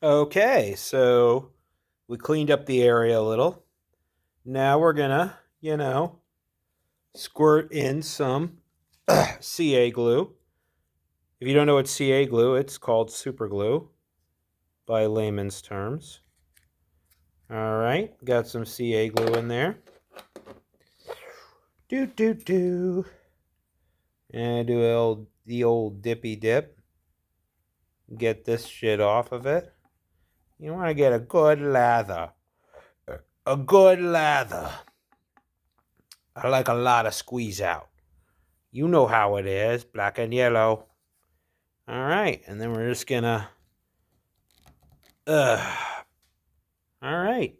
Okay, so we cleaned up the area a little. Now we're gonna, squirt in some CA glue. If you don't know what CA glue, it's called super glue by layman's terms. All right, got some CA glue in there. Do. And do the old dippy dip. Get this shit off of it. You want to get a good lather. A good lather. I like a lot of squeeze out. You know how it is, black and yellow. All right, and then we're just gonna, all right.